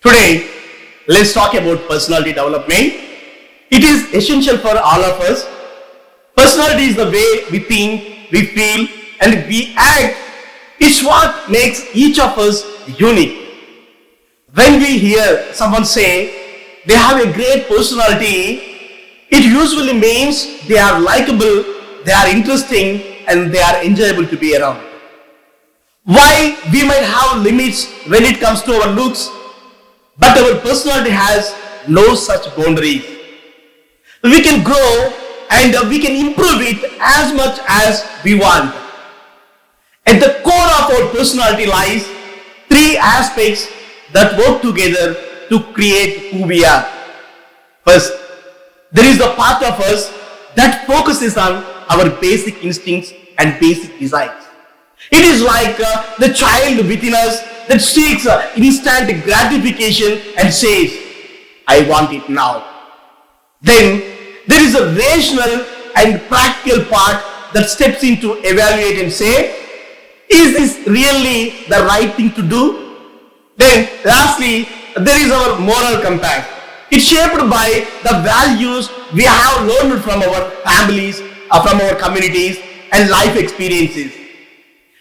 Today, let's talk about personality development. It is essential for all of us. Personality is the way we think, we feel, and we act. It's what makes each of us unique. When we hear someone say they have a great personality, it usually means they are likable, they are interesting, and they are enjoyable to be around. While we might have limits when it comes to our looks, but our personality has no such boundaries. We can grow and we can improve it as much as we want. At the core of our personality lies three aspects that work together to create who we are. First, there is the part of us that focuses on our basic instincts and basic desires. It is like the child within us that seeks instant gratification and says, I want it now. Then there is a rational and practical part that steps in to evaluate and say, is this really the right thing to do? Then lastly, there is our moral compass. It's shaped by the values we have learned from our families, from our communities and life experiences.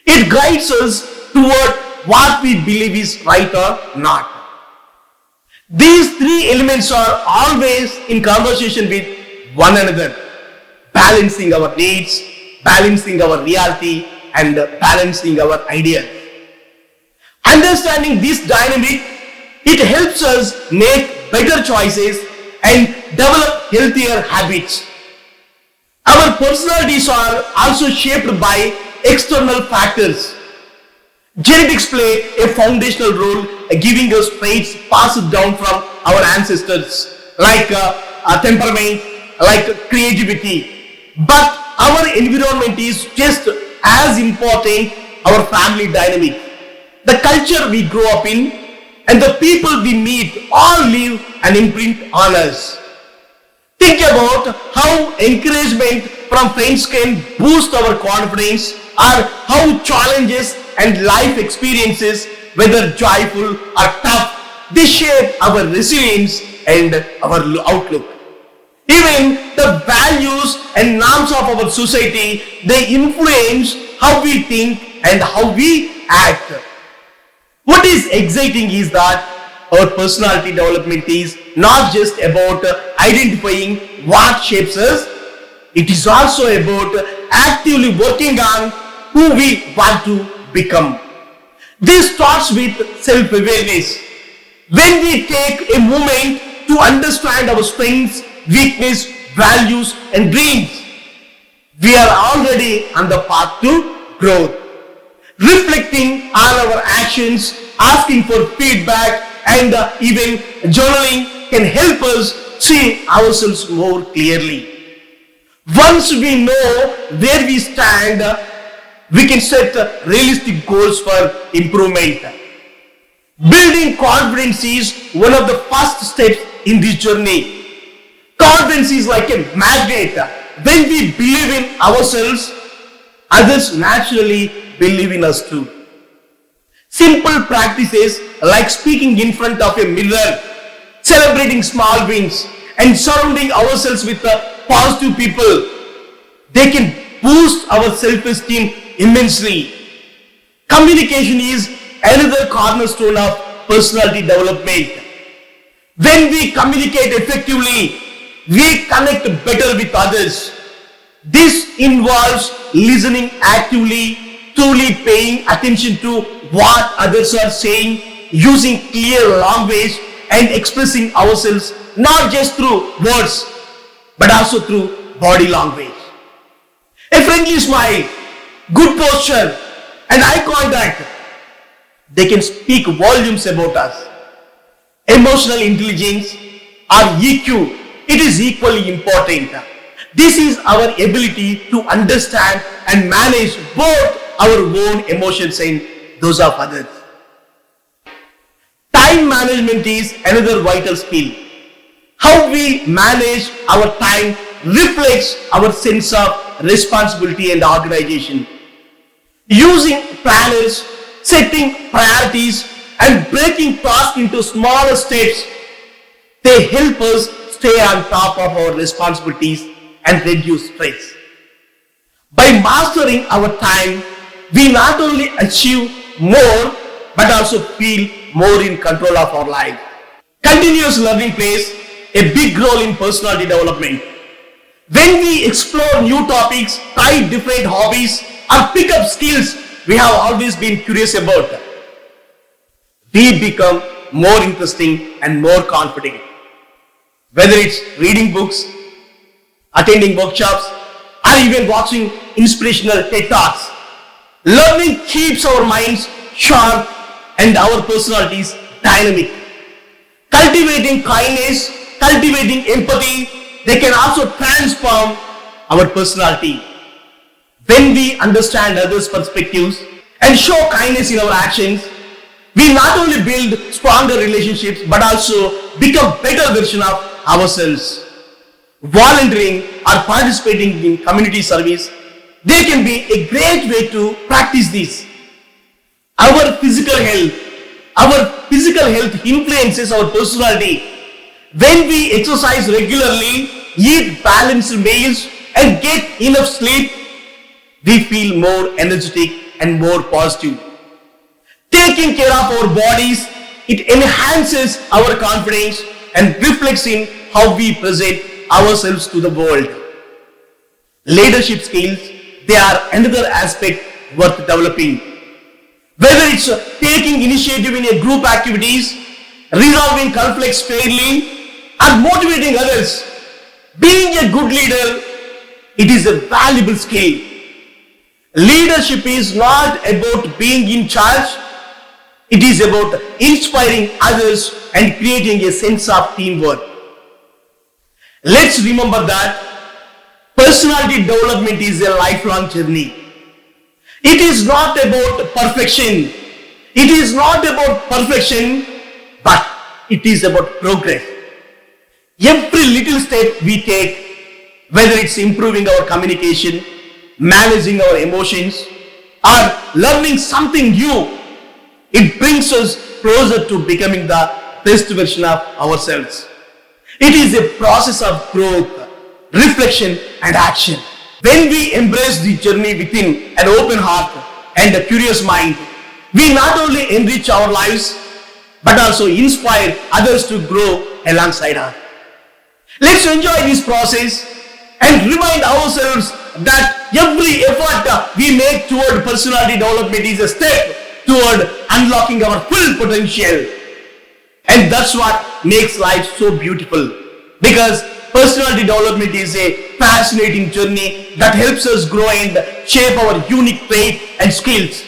It guides us toward what we believe is right or not. These three elements are always in conversation with one another, balancing our needs, balancing our reality, and balancing our ideas. Understanding this dynamic, it helps us make better choices and develop healthier habits. Our personalities are also shaped by external factors. Genetics play a foundational role, giving us traits passed down from our ancestors, like temperament, like creativity. But our environment is just as important, our family dynamic. The culture we grow up in and the people we meet all leave an imprint on us. Think about how encouragement from friends can boost our confidence, or how challenges and life experiences, whether joyful or tough, they shape our resilience and our outlook. Even the values and norms of our society, they influence how we think and how we act. What is exciting is that our personality development is not just about identifying what shapes us, it is also about actively working on who we want to become. This starts with self-awareness. When we take a moment to understand our strengths, weakness, values, and dreams, we are already on the path to growth. Reflecting on our actions, asking for feedback, and even journaling can help us see ourselves more clearly. Once we know where we stand, we can set realistic goals for improvement. Building confidence is one of the first steps in this journey. Confidence is like a magnet. When we believe in ourselves, others naturally believe in us too. Simple practices like speaking in front of a mirror, celebrating small wins, and surrounding ourselves with positive people, they can boost our self-esteem immensely. Communication is another cornerstone of personality development. When we communicate effectively, we connect better with others. This involves listening actively, truly paying attention to what others are saying, using clear language, and expressing ourselves not just through words, but also through body language. A friendly smile, good posture, and eye contact, they can speak volumes about us. Emotional intelligence or EQ, it is equally important. This is our ability to understand and manage both our own emotions and those of others. Time management is another vital skill. How we manage our time reflects our sense of responsibility and organization. Using planners, setting priorities, and breaking tasks into smaller steps. They help us stay on top of our responsibilities and reduce stress. By mastering our time, we not only achieve more but also feel more in control of our life. Continuous learning plays a big role in personality development. When we explore new topics, try different hobbies, or pick up skills we have always been curious about, we become more interesting and more confident. Whether it's reading books, attending workshops, or even watching inspirational TED Talks, learning keeps our minds sharp and our personalities dynamic. Cultivating kindness, cultivating empathy, they can also transform our personality. When we understand others' perspectives and show kindness in our actions, we not only build stronger relationships but also become better version of ourselves. Volunteering or participating in community service, they can be a great way to practice this. Our physical health influences our personality. When we exercise regularly, eat balanced meals, and get enough sleep, we feel more energetic and more positive. Taking care of our bodies, it enhances our confidence and reflects in how we present ourselves to the world. Leadership skills, they are another aspect worth developing. Whether it's taking initiative in a group activities, resolving conflicts fairly, or motivating others, being a good leader, it is a valuable skill. Leadership is not about being in charge, it is about inspiring others and creating a sense of teamwork. Let's remember that personality development is a lifelong journey. It is not about perfection. It is not about perfection, but it is about progress. Every little step we take, whether it's improving our communication, managing our emotions, or learning something new, it brings us closer to becoming the best version of ourselves. It is a process of growth, reflection, and action. When we embrace the journey within an open heart and a curious mind, we not only enrich our lives, but also inspire others to grow alongside us. Let's enjoy this process and remind ourselves that every effort we make toward personality development is a step toward unlocking our full potential. And that's what makes life so beautiful. Because personality development is a fascinating journey that helps us grow and shape our unique traits and skills.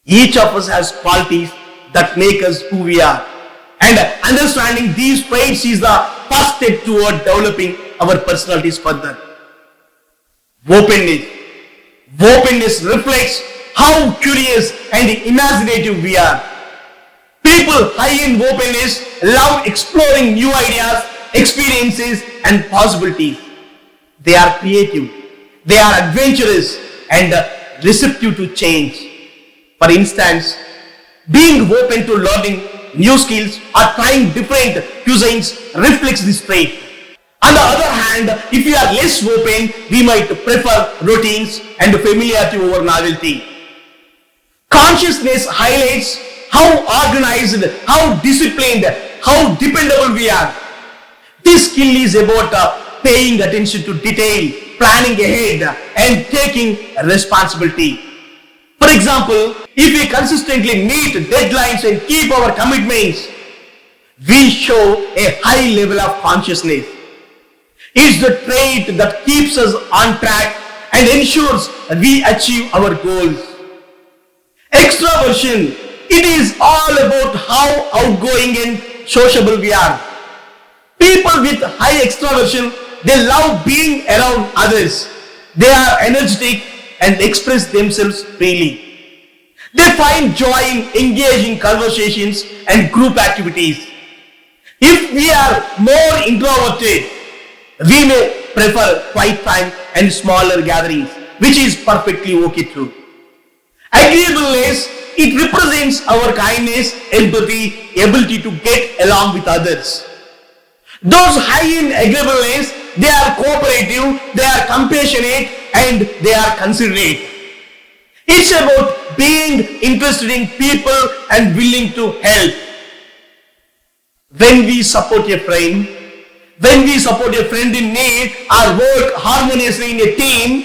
Each of us has qualities that make us who we are. And understanding these traits is the first step toward developing our personalities further. Openness. Openness reflects how curious and imaginative we are. People high in openness love exploring new ideas, experiences, and possibilities. They are creative, they are adventurous, and receptive to change. For instance, being open to learning new skills or trying different cuisines reflects this trait. On the other hand, if we are less open, we might prefer routines and familiarity over novelty. Consciousness highlights how organized, how disciplined, how dependable we are. This skill is about paying attention to detail, planning ahead, and taking responsibility. For example, if we consistently meet deadlines and keep our commitments, we show a high level of consciousness. It's the trait that keeps us on track and ensures we achieve our goals. Extraversion, it is all about how outgoing and sociable we are. People with high extraversion, they love being around others. They are energetic and express themselves freely. They find joy in engaging conversations and group activities. If we are more introverted, we may prefer quiet time and smaller gatherings, which is perfectly okay too. Agreeableness, it represents our kindness, empathy, ability to get along with others. Those high in agreeableness, they are cooperative, they are compassionate, and they are considerate. It's about being interested in people and willing to help. When we support a friend, in need or work harmoniously in a team,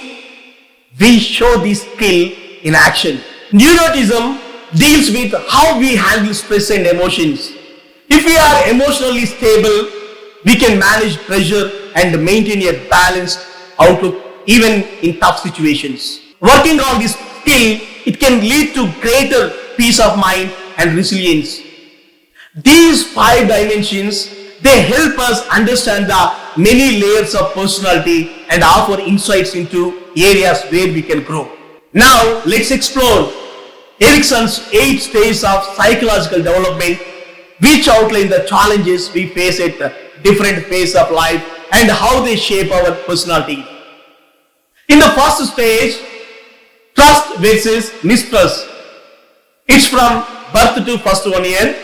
we show this skill in action. Neuroticism deals with how we handle stress and emotions. If we are emotionally stable, we can manage pressure and maintain a balanced outlook even in tough situations. Working on this skill, it can lead to greater peace of mind and resilience. These 5 dimensions, they help us understand the many layers of personality and offer insights into areas where we can grow. Now, let's explore Erikson's 8 stages of psychological development, which outline the challenges we face at different phases of life and how they shape our personality. In the first stage, trust versus mistrust. It's from birth to first 1 year.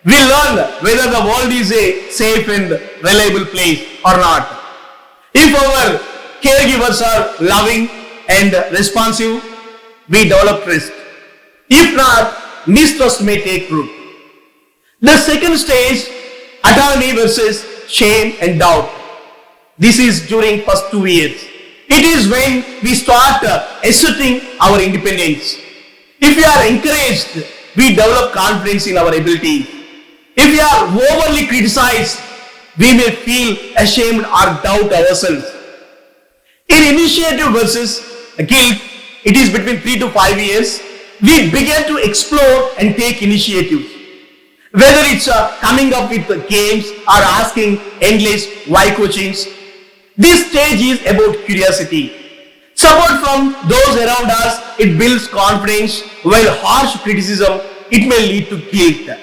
We learn whether the world is a safe and reliable place or not. If our caregivers are loving and responsive, we develop trust. If not, mistrust may take root. The second stage, autonomy versus shame and doubt. This is during first 2 years. It is when we start asserting our independence. If we are encouraged, we develop confidence in our ability. If we are overly criticized, we may feel ashamed or doubt ourselves. In initiative versus guilt, it is between 3 to 5 years. We begin to explore and take initiative. Whether it's coming up with games or asking endless why questions, this stage is about curiosity. Support from those around us, it builds confidence, while harsh criticism, it may lead to guilt.